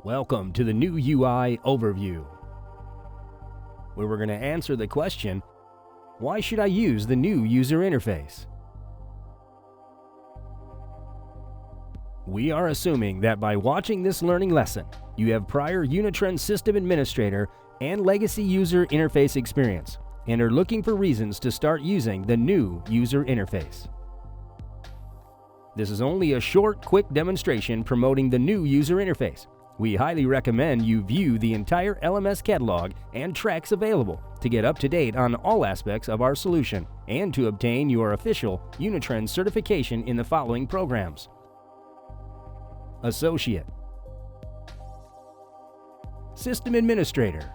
Welcome to the new UI overview, where we're going to answer the question, why should I use the new user interface? We are assuming that by watching this learning lesson, you have prior Unitrends system administrator and legacy user interface experience and are looking for reasons to start using the new user interface. This is only a short, quick demonstration promoting the new user interface. We highly recommend you view the entire LMS catalog and tracks available to get up to date on all aspects of our solution and to obtain your official Unitrends certification in the following programs: Associate, System Administrator,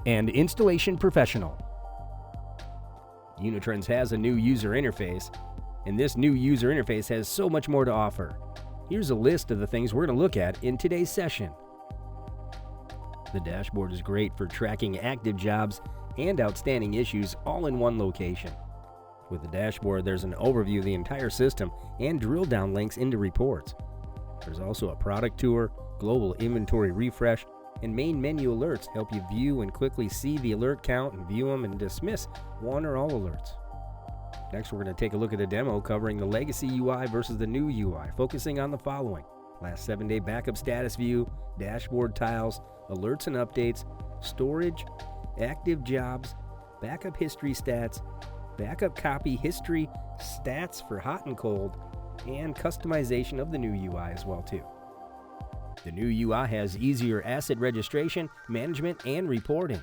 and Installation Professional. Unitrends has a new user interface, and this new user interface has so much more to offer. Here's a list of the things we're going to look at in today's session. The dashboard is great for tracking active jobs and outstanding issues all in one location. With the dashboard, there's an overview of the entire system and drill down links into reports. There's also a product tour, global inventory refresh, and main menu alerts help you view and quickly see the alert count and view them and dismiss one or all alerts. Next, we're going to take a look at a demo covering the legacy UI versus the new UI, focusing on the following: last 7-day backup status view, dashboard tiles, alerts and updates, storage, active jobs, backup history stats, backup copy history, stats for hot and cold, and customization of the new UI as well too. The new UI has easier asset registration, management, and reporting.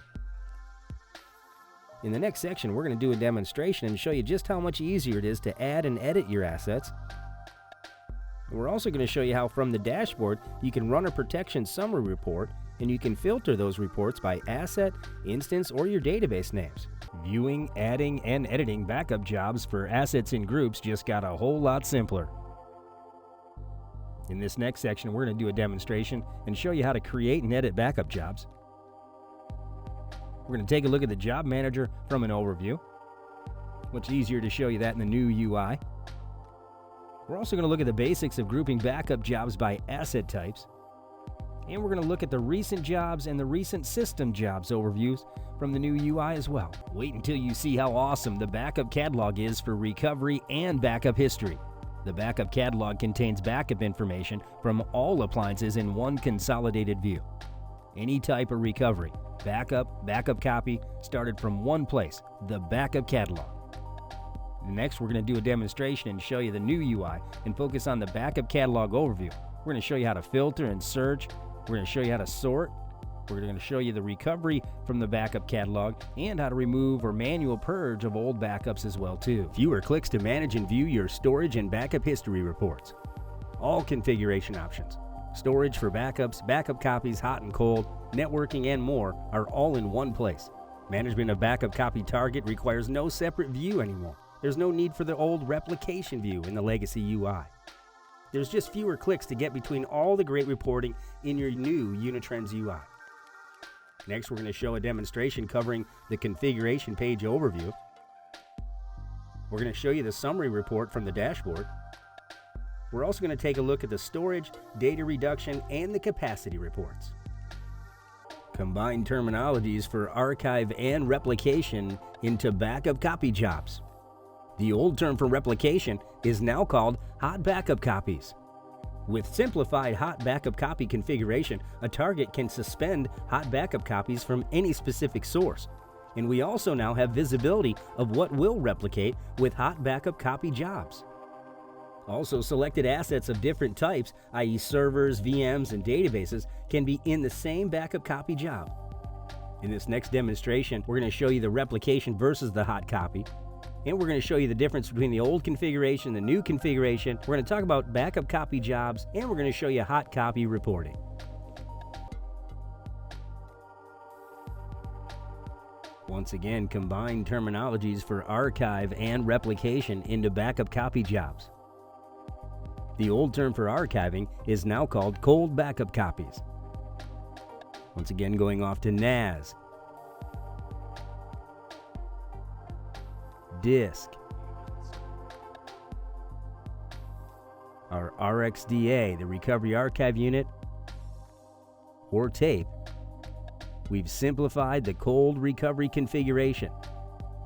In the next section, we're going to do a demonstration and show you just how much easier it is to add and edit your assets. And we're also going to show you how from the dashboard you can run a protection summary report, and you can filter those reports by asset, instance, or your database names. Viewing, adding, and editing backup jobs for assets in groups just got a whole lot simpler. In this next section, we're going to do a demonstration and show you how to create and edit backup jobs. We're going to take a look at the job manager from an overview. Much easier to show you that in the new UI. We're also going to look at the basics of grouping backup jobs by asset types. And we're going to look at the recent jobs and the recent system jobs overviews from the new UI as well. Wait until you see how awesome the backup catalog is for recovery and backup history. The backup catalog contains backup information from all appliances in one consolidated view. Any type of recovery, backup copy, started from one place, the backup catalog. Next, we're going to do a demonstration and show you the new UI and focus on the backup catalog overview. We're going to show you how to filter and search. We're going to show you how to sort. We're going to show you the recovery from the backup catalog and how to remove or manual purge of old backups as well too. Fewer clicks to manage and view your storage and backup history reports. All configuration options, storage for backups, backup copies, hot and cold, networking, and more are all in one place. Management of backup copy target requires no separate view anymore. There's no need for the old replication view in the legacy UI. There's just fewer clicks to get between all the great reporting in your new Unitrends UI. Next, we're going to show a demonstration covering the configuration page overview. We're going to show you the summary report from the dashboard. We're also going to take a look at the storage, data reduction, and the capacity reports. Combine terminologies for archive and replication into backup copy jobs. The old term for replication is now called hot backup copies. With simplified hot backup copy configuration, a target can suspend hot backup copies from any specific source. And we also now have visibility of what will replicate with hot backup copy jobs. Also, selected assets of different types, i.e. servers, VMs, and databases, can be in the same backup copy job. In this next demonstration, we're going to show you the replication versus the hot copy. And we're going to show you the difference between the old configuration and the new configuration. We're going to talk about backup copy jobs, and we're going to show you hot copy reporting. Once again, combine terminologies for archive and replication into backup copy jobs. The old term for archiving is now called cold backup copies. Once again, going off to NAS, disk, our RxDA, the Recovery Archive Unit, or tape, we've simplified the cold recovery configuration.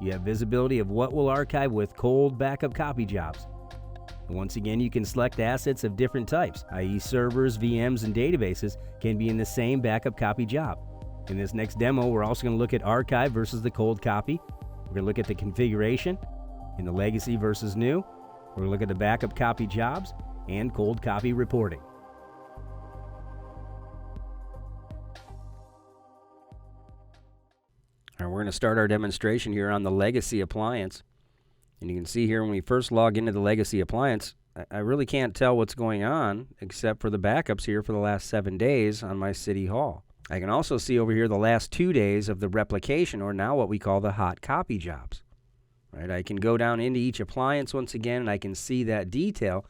You have visibility of what will archive with cold backup copy jobs. And once again, you can select assets of different types, i.e. servers, VMs, and databases can be in the same backup copy job. In this next demo, we're also going to look at archive versus the cold copy. We're going to look at the configuration in the legacy versus new. We're going to look at the backup copy jobs and cold copy reporting. All right, we're going to start our demonstration here on the legacy appliance. And you can see here when we first log into the legacy appliance, I really can't tell what's going on except for the backups here for the last 7 days on my City Hall. I can also see over here the last 2 days of the replication, or now what we call the hot copy jobs. Right? I can go down into each appliance once again and I can see that detail,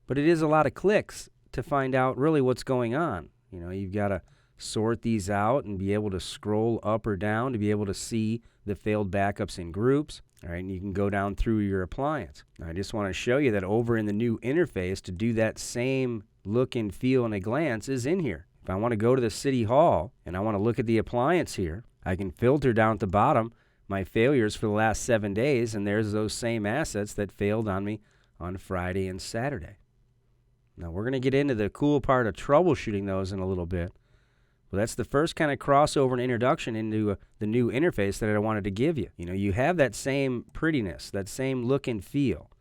but it is a lot of clicks to find out really what's going on. You know, you've got to sort these out and be able to scroll up or down to be able to see the failed backups in groups. All right, and you can go down through your appliance. Now, I just want to show you that over in the new interface, to do that same look and feel in a glance is in here. If I want to go to the City Hall and I want to look at the appliance here, I can filter down at the bottom my failures for the last 7 days, and there's those same assets that failed on me on Friday and Saturday. Now, we're going to get into the cool part of troubleshooting those in a little bit. Well, that's the first kind of crossover and introduction into the new interface that I wanted to give you. You know, you have that same prettiness, that same look and feel,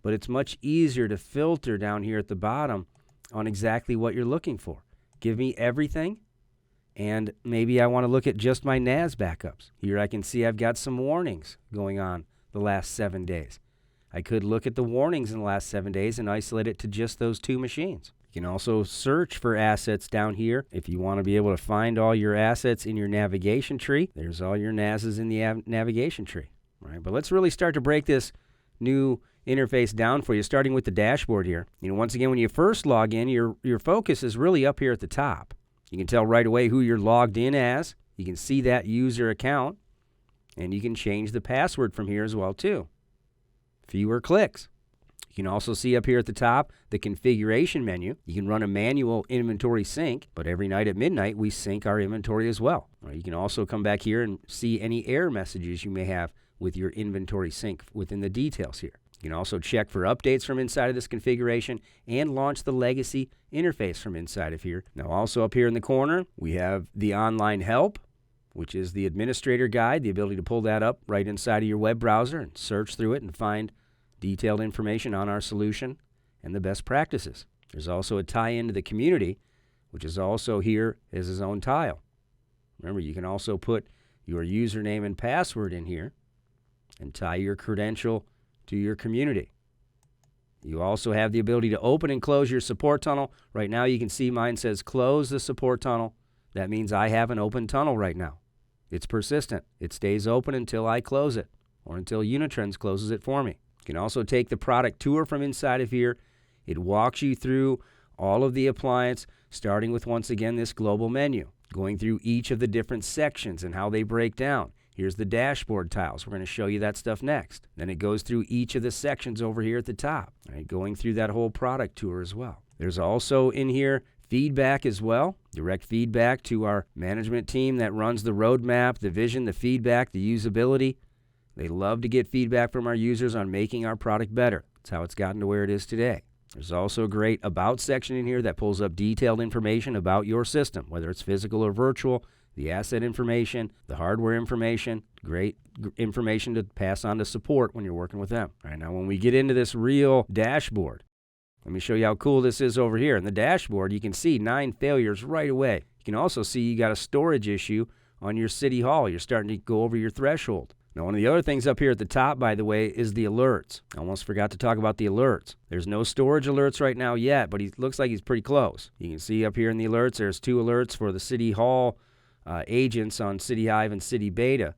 but it's much easier to filter down here at the bottom on exactly what you're looking for. Give me everything, and maybe I want to look at just my NAS backups. Here I can see I've got some warnings going on the last 7 days. I could look at the warnings in the last 7 days and isolate it to just those 2 machines. You can also search for assets down here. If you want to be able to find all your assets in your navigation tree, there's all your NASs in the navigation tree. All right, but let's really start to break this new interface down for you, starting with the dashboard here. You know, once again, when you first log in, your focus is really up here at the top. You can tell right away who you're logged in as. You can see that user account, and you can change the password from here as well, too. Fewer clicks. You can also see up here at the top the configuration menu. You can run a manual inventory sync, but every night at midnight we sync our inventory as well. You can also come back here and see any error messages you may have with your inventory sync within the details here. You can also check for updates from inside of this configuration and launch the legacy interface from inside of here. Now, also up here in the corner, we have the online help, which is the administrator guide, the ability to pull that up right inside of your web browser and search through it and find detailed information on our solution and the best practices. There's also a tie-in to the community, which is also here as its own tile. Remember, you can also put your username and password in here and tie your credential to your community. You also have the ability to open and close your support tunnel. Right now you can see mine says close the support tunnel. That means I have an open tunnel right now. It's persistent. It stays open until I close it or until Unitrends closes it for me. You can also take the product tour from inside of here. It walks you through all of the appliance, starting with, once again, this global menu, going through each of the different sections and how they break down. Here's the dashboard tiles. We're going to show you that stuff next. Then it goes through each of the sections over here at the top, right, going through that whole product tour as well. There's also in here feedback as well, direct feedback to our management team that runs the roadmap, the vision, the feedback, the usability. They love to get feedback from our users on making our product better. That's how it's gotten to where it is today. There's also a great About section in here that pulls up detailed information about your system, whether it's physical or virtual, the asset information, the hardware information, great information to pass on to support when you're working with them. All right, now when we get into this real dashboard, let me show you how cool this is over here. In the dashboard, you can see 9 failures right away. You can also see you got a storage issue on your City Hall. You're starting to go over your threshold. Now, one of the other things up here at the top, by the way, is the alerts. I almost forgot to talk about the alerts. There's no storage alerts right now yet, but he looks like he's pretty close. You can see up here in the alerts, there's 2 alerts for the City Hall agents on City Hive and City Beta.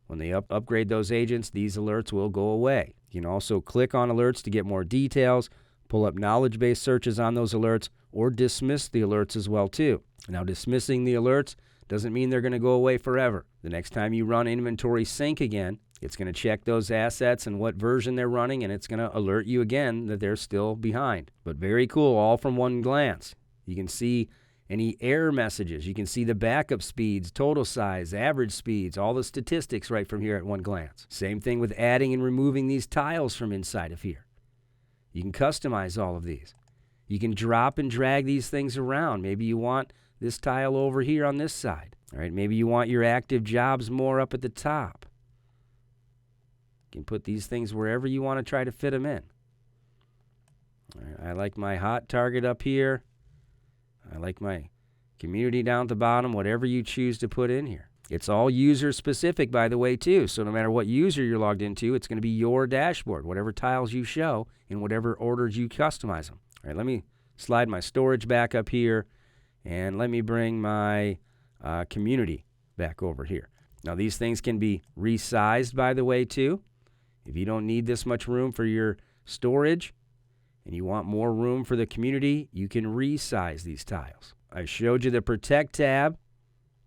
When they upgrade those agents, these alerts will go away. You can also click on alerts to get more details, pull up knowledge-based searches on those alerts, or dismiss the alerts as well, too. Now, dismissing the alerts Doesn't mean they're going to go away forever. The next time you run inventory sync again, it's going to check those assets and what version they're running, and it's going to alert you again that they're still behind. But very cool, all from one glance. You can see any error messages. You can see the backup speeds, total size, average speeds, all the statistics right from here at one glance. Same thing with adding and removing these tiles from inside of here. You can customize all of these. You can drop and drag these things around. Maybe you want this tile over here on this side. All right, maybe you want your active jobs more up at the top. You can put these things wherever you want to try to fit them in. All right, I like my hot target up here. I like my community down at the bottom, whatever you choose to put in here. It's all user specific, by the way, too. So no matter what user you're logged into, it's going to be your dashboard, whatever tiles you show in whatever orders you customize them. All right, let me slide my storage back up here, and let me bring my community back over here. Now, these things can be resized, by the way, too. If you don't need this much room for your storage, and you want more room for the community, you can resize these tiles. I showed you the Protect tab.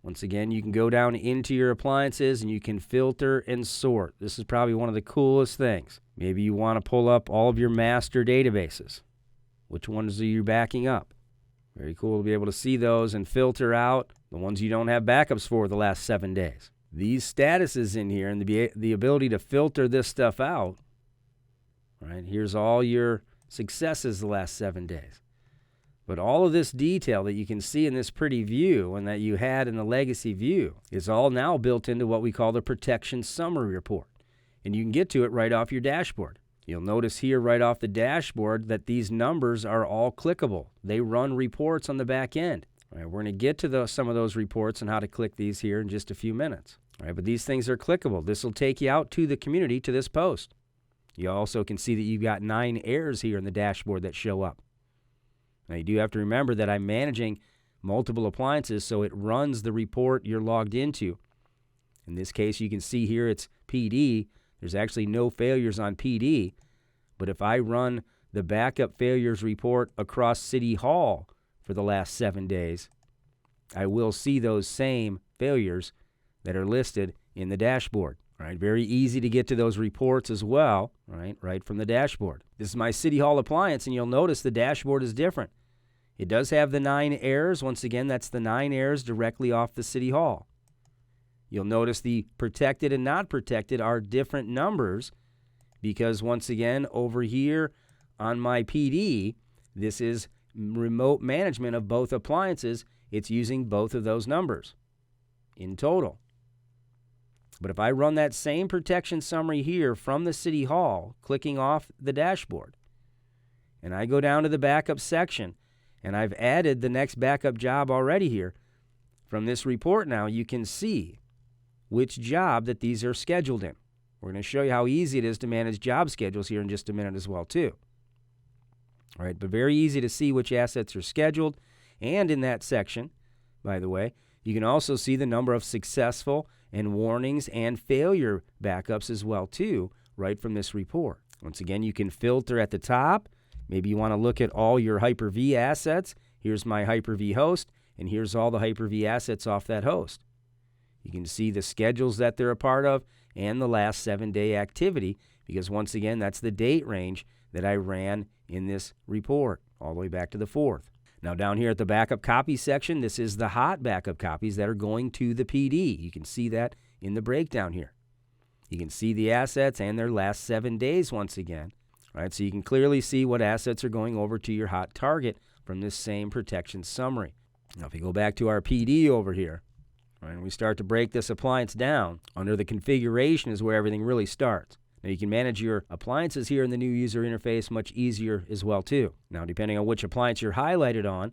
Once again, you can go down into your appliances and you can filter and sort. This is probably one of the coolest things. Maybe you want to pull up all of your master databases. Which ones are you backing up? Very cool to be able to see those and filter out the ones you don't have backups for the last 7 days. These statuses in here and the ability to filter this stuff out. Right, here's all your successes the last 7 days. But all of this detail that you can see in this pretty view and that you had in the legacy view is all now built into what we call the protection summary report. And you can get to it right off your dashboard. You'll notice here right off the dashboard that these numbers are all clickable. They run reports on the back end. All right, we're going to get to some of those reports and how to click these here in just a few minutes. All right, but these things are clickable. This will take you out to the community, to this post. You also can see that you've got 9 errors here in the dashboard that show up. Now, you do have to remember that I'm managing multiple appliances, so it runs the report you're logged into. In this case, you can see here it's PD. There's actually no failures on PD. But if I run the backup failures report across City Hall for the last 7 days, I will see those same failures that are listed in the dashboard. All right, very easy to get to those reports as well, right from the dashboard. This is my City Hall appliance, and you'll notice the dashboard is different. It does have the 9 errors. Once again, that's the 9 errors directly off the City Hall. You'll notice the protected and not protected are different numbers because, once again, over here on my PD, this is remote management of both appliances. It's using both of those numbers in total. But if I run that same protection summary here from the City Hall, clicking off the dashboard, and I go down to the backup section, and I've added the next backup job already here, from this report now, you can see which job that these are scheduled in. We're going to show you how easy it is to manage job schedules here in just a minute as well, too. All right, but very easy to see which assets are scheduled. And in that section, by the way, you can also see the number of successful and warnings and failure backups as well, too, right from this report. Once again, you can filter at the top. Maybe you want to look at all your Hyper-V assets. Here's my Hyper-V host, and here's all the Hyper-V assets off that host. You can see the schedules that they're a part of and the last 7-day activity, because once again, that's the date range that I ran in this report, all the way back to the 4th. Now, down here at the backup copy section, this is the hot backup copies that are going to the PD. You can see that in the breakdown here. You can see the assets and their last 7 days once again. All right, so you can clearly see what assets are going over to your hot target from this same protection summary. Now, if you go back to our PD over here, all right, and we start to break this appliance down, under the configuration is where everything really starts. Now, you can manage your appliances here in the new user interface much easier as well, too. Now, depending on which appliance you're highlighted on,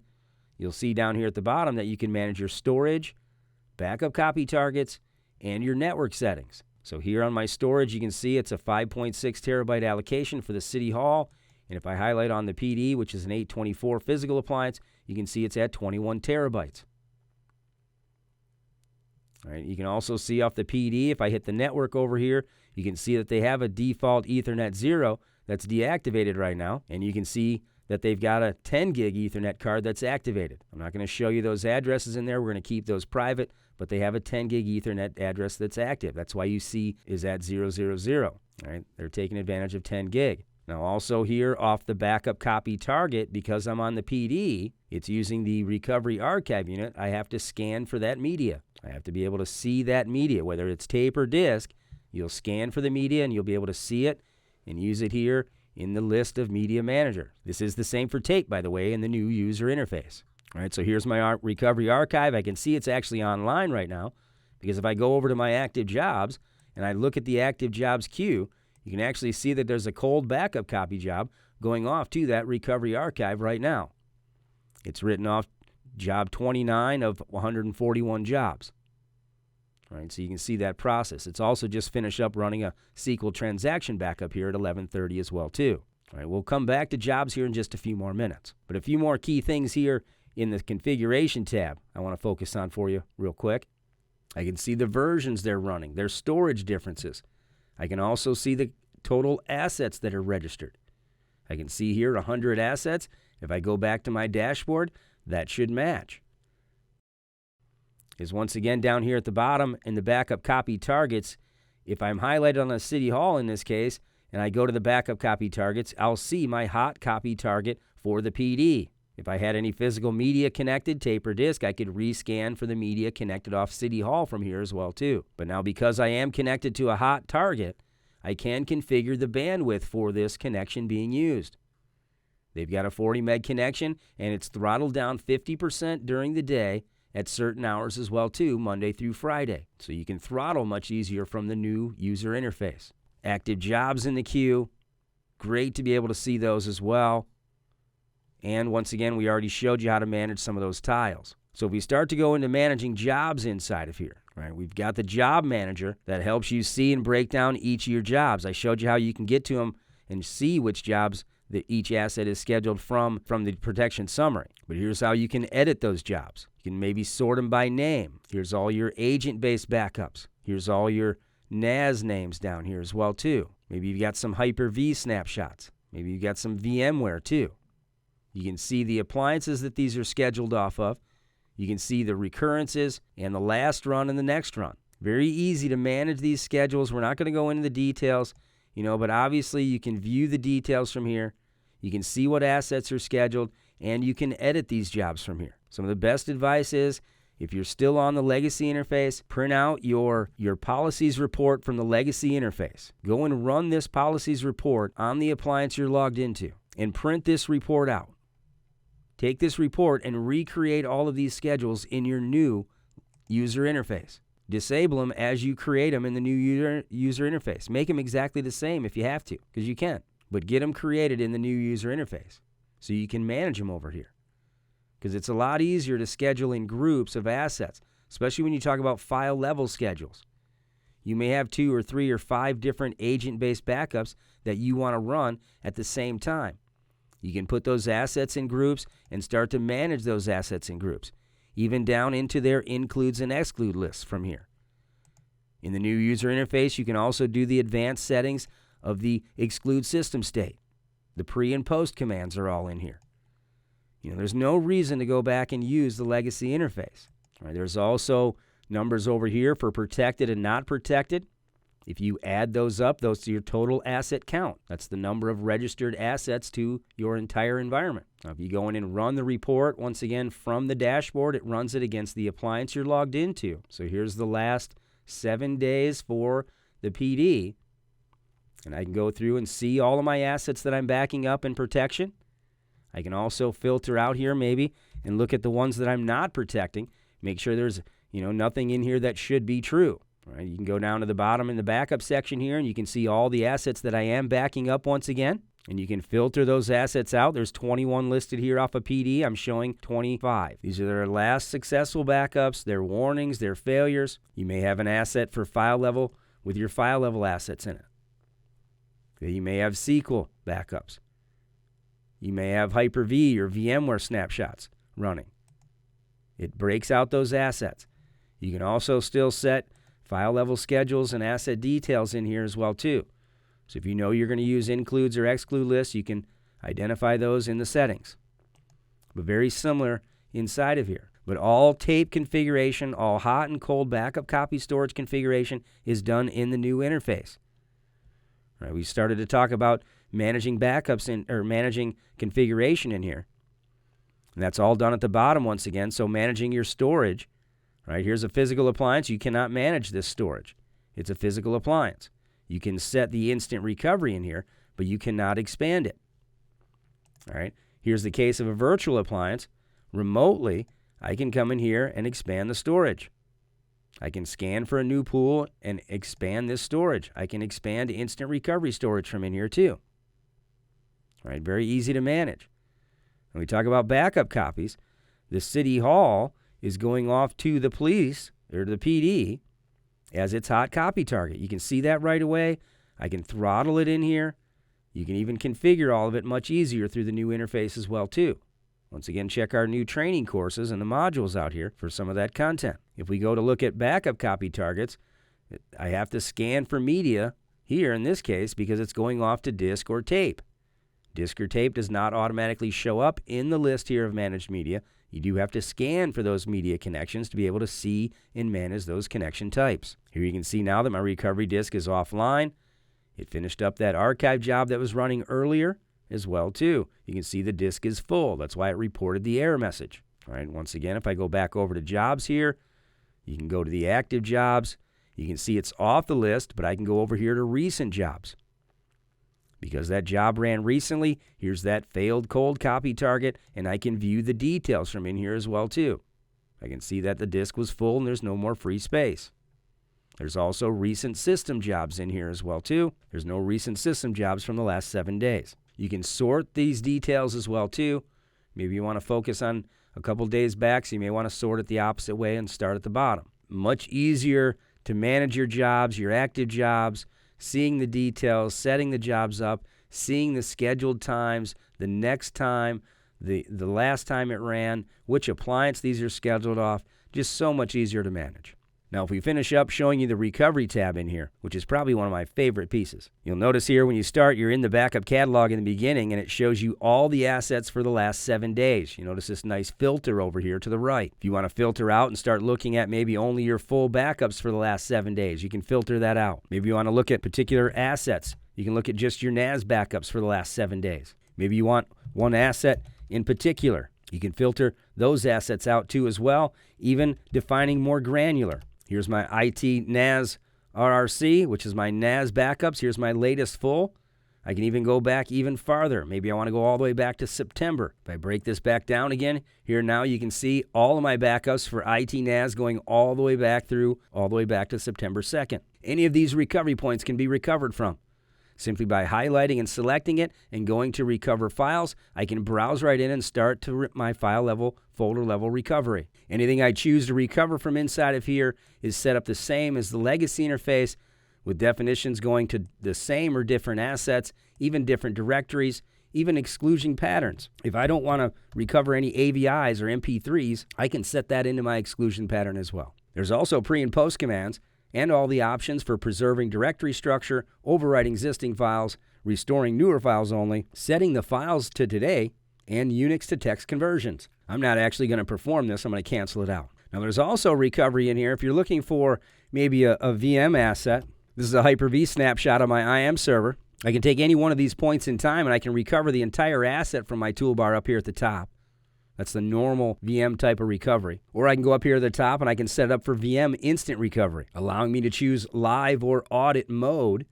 you'll see down here at the bottom that you can manage your storage, backup copy targets, and your network settings. So here on my storage, you can see it's a 5.6 terabyte allocation for the City Hall. And if I highlight on the PD, which is an 824 physical appliance, you can see it's at 21 terabytes. All right, you can also see off the PD, if I hit the network over here, you can see that they have a default Ethernet 0 that's deactivated right now. And you can see that they've got a 10 gig Ethernet card that's activated. I'm not going to show you those addresses in there. We're going to keep those private, but they have a 10 gig Ethernet address that's active. That's why you see is at 000. All right, they're taking advantage of 10 gig. Now also here off the backup copy target, because I'm on the PD, it's using the recovery archive unit, I have to scan for that media. I have to be able to see that media, whether it's tape or disk. You'll scan for the media and you'll be able to see it and use it here in the list of media manager. This is the same for tape, by the way, in the new user interface. All right, so here's my recovery archive. I can see it's actually online right now because if I go over to my active jobs and I look at the active jobs queue, you can actually see that there's a cold backup copy job going off to that recovery archive right now. It's written off job 29 of 141 jobs. All right, so you can see that process. It's also just finished up running a SQL transaction backup here at 11:30 as well too. All right, we'll come back to jobs here in just a few more minutes. But a few more key things here in the configuration tab I want to focus on for you real quick. I can see the versions they're running, their storage differences. I can also see the total assets that are registered. I can see here 100 assets. If I go back to my dashboard, that should match. Is once again down here at the bottom in the backup copy targets. If I'm highlighted on a City Hall in this case, and I go to the backup copy targets, I'll see my hot copy target for the PD. If I had any physical media connected, tape or disk, I could rescan for the media connected off City Hall from here as well too. But now because I am connected to a hot target, I can configure the bandwidth for this connection being used. They've got a 40 meg connection and it's throttled down 50% during the day at certain hours as well too, Monday through Friday. So you can throttle much easier from the new user interface. Active jobs in the queue. Great to be able to see those as well. And once again, we already showed you how to manage some of those tiles. So if we start to go into managing jobs inside of here, right, we've got the job manager that helps you see and break down each of your jobs. I showed you how you can get to them and see which jobs that each asset is scheduled from the protection summary. But here's how you can edit those jobs. You can maybe sort them by name. Here's all your agent-based backups. Here's all your NAS names down here as well too. Maybe you've got some Hyper-V snapshots. Maybe you've got some VMware too. You can see the appliances that these are scheduled off of. You can see the recurrences and the last run and the next run. Very easy to manage these schedules. We're not going to go into the details, but obviously you can view the details from here. You can see what assets are scheduled, and you can edit these jobs from here. Some of the best advice is, if you're still on the legacy interface, print out your policies report from the legacy interface. Go and run this policies report on the appliance you're logged into, and print this report out. Take this report and recreate all of these schedules in your new user interface. Disable them as you create them in the new user interface. Make them exactly the same if you have to, because you can. But get them created in the new user interface so you can manage them over here. Because it's a lot easier to schedule in groups of assets, especially when you talk about file level schedules. You may have 2 or 3 or 5 different agent-based backups that you want to run at the same time. You can put those assets in groups and start to manage those assets in groups, even down into their includes and exclude lists from here. In the new user interface, you can also do the advanced settings of the exclude system state. The pre and post commands are all in here. There's no reason to go back and use the legacy interface. All right, there's also numbers over here for protected and not protected. If you add those up, those are your total asset count. That's the number of registered assets to your entire environment. Now, if you go in and run the report, once again, from the dashboard, it runs it against the appliance you're logged into. So here's the last 7 days for the PD. And I can go through and see all of my assets that I'm backing up in protection. I can also filter out here maybe and look at the ones that I'm not protecting. Make sure there's nothing in here that should be true. All right, you can go down to the bottom in the backup section here, and you can see all the assets that I am backing up once again. And you can filter those assets out. There's 21 listed here off of PD. I'm showing 25. These are their last successful backups, their warnings, their failures. You may have an asset for file level with your file level assets in it. You may have SQL backups. You may have Hyper-V or VMware snapshots running. It breaks out those assets. You can also still set file level schedules and asset details in here as well too. So if you know you're going to use includes or exclude lists, Identify those in the settings. But very similar inside of here. But all tape configuration, all hot and cold backup copy storage configuration is done in the new interface. All right, we started to talk about managing backups or managing configuration in here. And that's all done at the bottom once again. So managing your storage, right? Here's a physical appliance. You cannot manage this storage. It's a physical appliance. You can set the instant recovery in here, but you cannot expand it. All right. Here's the case of a virtual appliance. Remotely, I can come in here and expand the storage. I can scan for a new pool and expand this storage. I can expand instant recovery storage from in here too. All right, very easy to manage. When we talk about backup copies, the City Hall is going off to the police or the PD as its hot copy target. You can see that right away. I can throttle it in here. You can even configure all of it much easier through the new interface as well too. Once again, check our new training courses and the modules out here for some of that content. If we go to look at backup copy targets, I have to scan for media here in this case because it's going off to disk or tape. Disk or tape does not automatically show up in the list here of managed media. You do have to scan for those media connections to be able to see and manage those connection types. Here you can see now that my recovery disk is offline. It finished up that archive job that was running earlier as well too. You can see the disk is full. That's why it reported the error message. All right, once again, if I go back over to jobs here, you can go to the active jobs. You can see it's off the list, but I can go over here to recent jobs. Because that job ran recently, here's that failed cold copy target, and I can view the details from in here as well too. I can see that the disk was full and there's no more free space. There's also recent system jobs in here as well too. There's no recent system jobs from the last 7 days. You can sort these details as well too. Maybe you want to focus on a couple days back, so you may want to sort it the opposite way and start at the bottom. Much easier to manage your jobs, your active jobs, seeing the details, setting the jobs up, seeing the scheduled times, the next time, the last time it ran, which appliance these are scheduled off. Just so much easier to manage. Now, if we finish up showing you the recovery tab in here, which is probably one of my favorite pieces, you'll notice here when you start, you're in the backup catalog in the beginning, and it shows you all the assets for the last 7 days. You notice this nice filter over here to the right. If you want to filter out and start looking at maybe only your full backups for the last 7 days, you can filter that out. Maybe you want to look at particular assets. You can look at just your NAS backups for the last 7 days. Maybe you want one asset in particular. You can filter those assets out too as well, even defining more granular. Here's my IT NAS RRC, which is my NAS backups. Here's my latest full. I can even go back even farther. Maybe I want to go all the way back to September. If I break this back down again, here now you can see all of my backups for IT NAS going all the way back to September 2nd. Any of these recovery points can be recovered from. Simply by highlighting and selecting it and going to recover files, I can browse right in and start to my file level, folder level recovery. Anything I choose to recover from inside of here is set up the same as the legacy interface, with definitions going to the same or different assets, even different directories, even exclusion patterns. If I don't want to recover any AVIs or MP3s, I can set that into my exclusion pattern as well. There's also pre and post commands, and all the options for preserving directory structure, overwriting existing files, restoring newer files only, setting the files to today, and Unix to text conversions. I'm not actually going to perform this. I'm going to cancel it out. Now, there's also recovery in here. If you're looking for maybe a VM asset, this is a Hyper-V snapshot of my IM server. I can take any one of these points in time, and I can recover the entire asset from my toolbar up here at the top. That's the normal VM type of recovery. Or I can go up here at the top and I can set it up for VM instant recovery, allowing me to choose live or audit mode,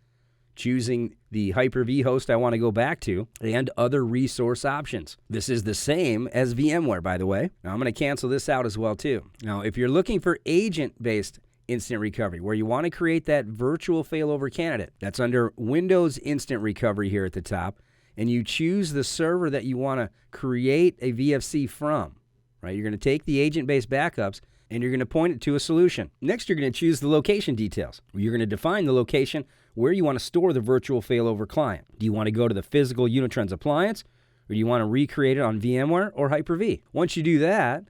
choosing the Hyper-V host I want to go back to, and other resource options. This is the same as VMware, by the way. Now I'm going to cancel this out as well too. Now, if you're looking for agent-based instant recovery, where you want to create that virtual failover candidate, that's under Windows Instant Recovery here at the top, and you choose the server that you want to create a VFC from, right? You're going to take the agent-based backups and you're going to point it to a solution. Next, you're going to choose the location details. You're going to define the location where you want to store the virtual failover client. Do you want to go to the physical Unitrends appliance, or do you want to recreate it on VMware or Hyper-V? Once you do that,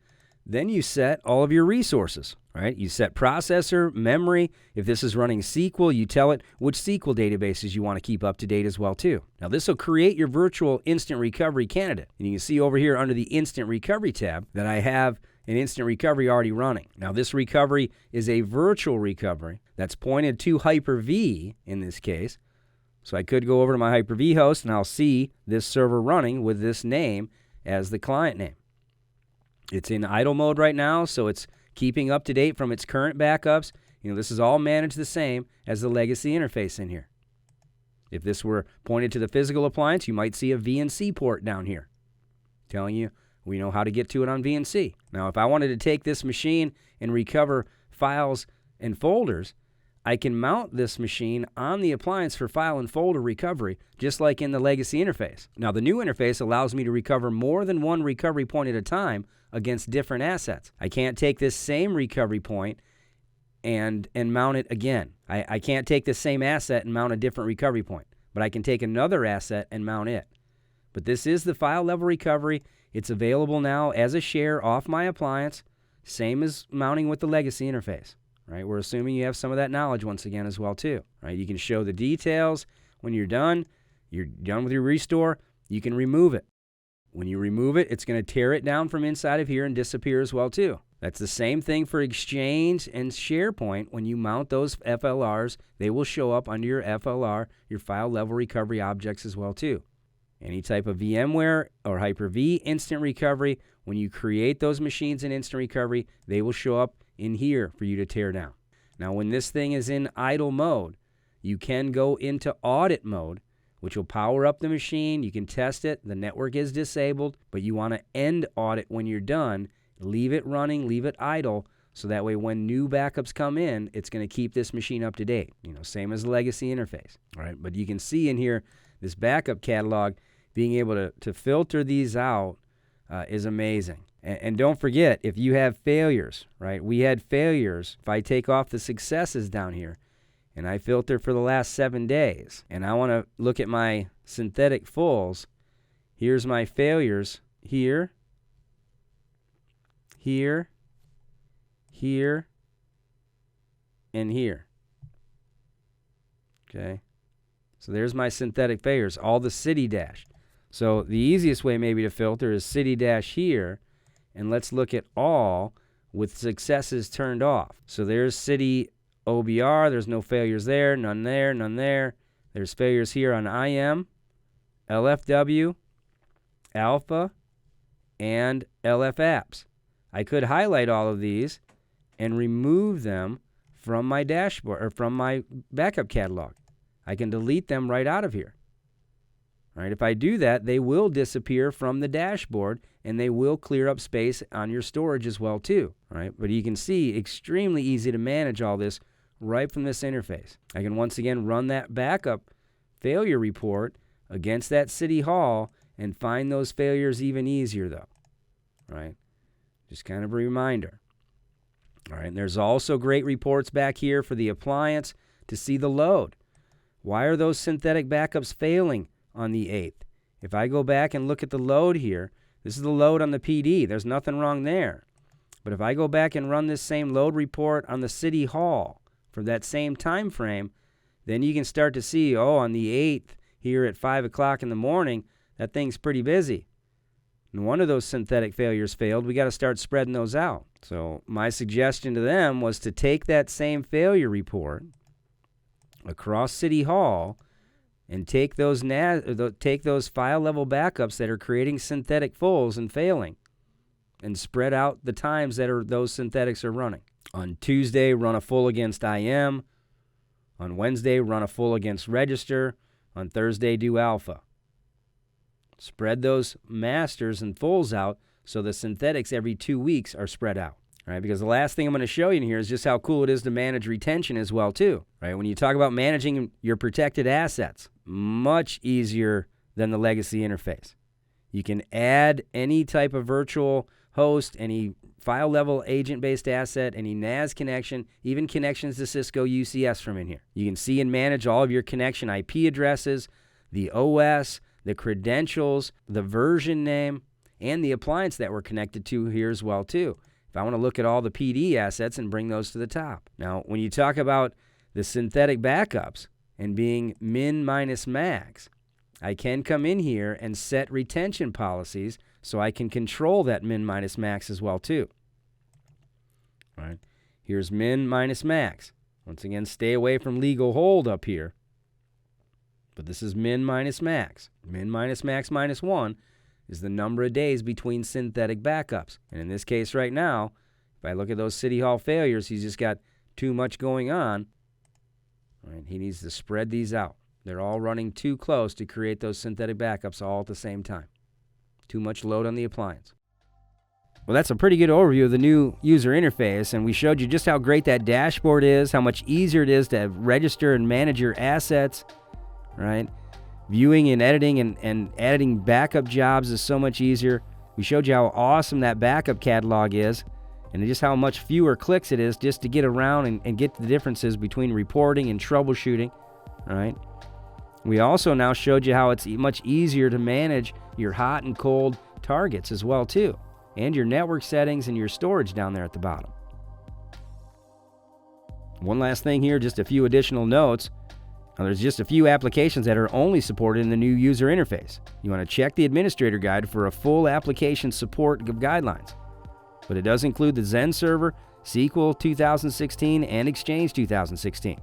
Then you set all of your resources, right? You set processor, memory. If this is running SQL, you tell it which SQL databases you want to keep up to date as well too. Now this will create your virtual instant recovery candidate. And you can see over here under the instant recovery tab that I have an instant recovery already running. Now this recovery is a virtual recovery that's pointed to Hyper-V in this case. So I could go over to my Hyper-V host and I'll see this server running with this name as the client name. It's in idle mode right now, so it's keeping up to date from its current backups. This is all managed the same as the legacy interface in here. If this were pointed to the physical appliance, you might see a VNC port down here telling you we know how to get to it on VNC. Now, if I wanted to take this machine and recover files and folders, I can mount this machine on the appliance for file and folder recovery, just like in the legacy interface. Now, the new interface allows me to recover more than one recovery point at a time against different assets. I can't take this same recovery point and mount it again. I can't take the same asset and mount a different recovery point, but I can take another asset and mount it. But this is the file level recovery. It's available now as a share off my appliance, same as mounting with the legacy interface. Right? We're assuming you have some of that knowledge once again as well too. Right? You can show the details. When you're done with your restore, you can remove it. When you remove it, it's going to tear it down from inside of here and disappear as well too. That's the same thing for Exchange and SharePoint. When you mount those FLRs, they will show up under your FLR, your file level recovery objects as well too. Any type of VMware or Hyper-V instant recovery, when you create those machines in instant recovery, they will show up in here for you to tear down. Now, when this thing is in idle mode, you can go into audit mode, which will power up the machine. You can test it. The network is disabled, but you want to end audit when you're done. Leave it running, leave it idle, so that way when new backups come in, it's going to keep this machine up to date. Same as the legacy interface. All right, but you can see in here this backup catalog, being able to filter these out is amazing. And don't forget, if you have failures, right? We had failures. If I take off the successes down here and I filter for the last 7 days and I want to look at my synthetic fulls, here's my failures here, here, here, and here. Okay? So there's my synthetic failures, all the city dash. So the easiest way maybe to filter is city dash here. And let's look at all with successes turned off. So there's city OBR. There's no failures there. None there. None there. There's failures here on IM, LFW, Alpha, and LF apps. I could highlight all of these and remove them from my dashboard or from my backup catalog. I can delete them right out of here. Right? If I do that, they will disappear from the dashboard and they will clear up space on your storage as well too. Right? But you can see extremely easy to manage all this right from this interface. I can once again run that backup failure report against that city hall and find those failures even easier though. Right? Just kind of a reminder. All right, and there's also great reports back here for the appliance to see the load. Why are those synthetic backups failing on the 8th? If I go back and look at the load here, this is the load on the PD. There's nothing wrong there. But if I go back and run this same load report on the city hall for that same time frame, then you can start to see, on the 8th here at 5 o'clock in the morning, that thing's pretty busy. And one of those synthetic failures failed. We got to start spreading those out. So my suggestion to them was to take that same failure report across City Hall and take those file level backups that are creating synthetic fulls and failing and spread out the times that those synthetics are running. On Tuesday, run a full against IM. On Wednesday, run a full against register. On Thursday, do alpha. Spread those masters and fulls out so the synthetics every 2 weeks are spread out. Right? Because the last thing I'm going to show you in here is just how cool it is to manage retention as well too. Right? When you talk about managing your protected assets, much easier than the legacy interface. You can add any type of virtual host, any file level agent-based asset, any NAS connection, even connections to Cisco UCS from in here. You can see and manage all of your connection IP addresses, the OS, the credentials, the version name, and the appliance that we're connected to here as well too. if I want to look at all the PD assets and bring those to the top. Now, when you talk about the synthetic backups and being min minus max, I can come in here and set retention policies so I can control that min minus max as well too. All right. Here's min minus max. Once again, stay away from legal hold up here. But this is min minus max. Min minus max minus 1 is the number of days between synthetic backups. And in this case right now, if I look at those City Hall failures, he's just got too much going on. All right, he needs to spread these out. They're all running too close to create those synthetic backups all at the same time. Too much load on the appliance. Well, that's a pretty good overview of the new user interface, and we showed you just how great that dashboard is, how much easier it is to register and manage your assets, right? Viewing and editing and editing backup jobs is so much easier. We showed you how awesome that backup catalog is, and just how much fewer clicks it is just to get around and get the differences between reporting and troubleshooting, all right? We also now showed you how it's much easier to manage your hot and cold targets as well too, and your network settings and your storage down there at the bottom. One last thing here, just a few additional notes. Now, there's just a few applications that are only supported in the new user interface. You want to check the administrator guide for a full application support guidelines. But it does include the Zen Server, SQL 2016, and Exchange 2016.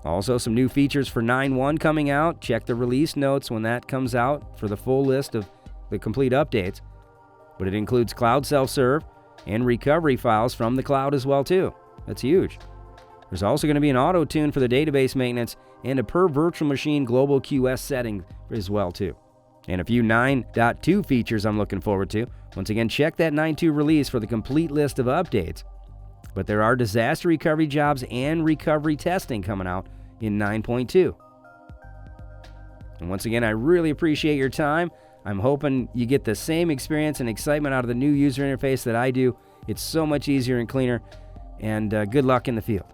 Also, some new features for 9.1 coming out. Check the release notes when that comes out for the full list of the complete updates. But it includes cloud self-serve and recovery files from the cloud as well too. That's huge. There's also going to be an auto tune for the database maintenance and a per virtual machine global QS setting as well too. And a few 9.2 features I'm looking forward to. Once again, check that 9.2 release for the complete list of updates. But there are disaster recovery jobs and recovery testing coming out in 9.2. And once again, I really appreciate your time. I'm hoping you get the same experience and excitement out of the new user interface that I do. It's so much easier and cleaner. And good luck in the field.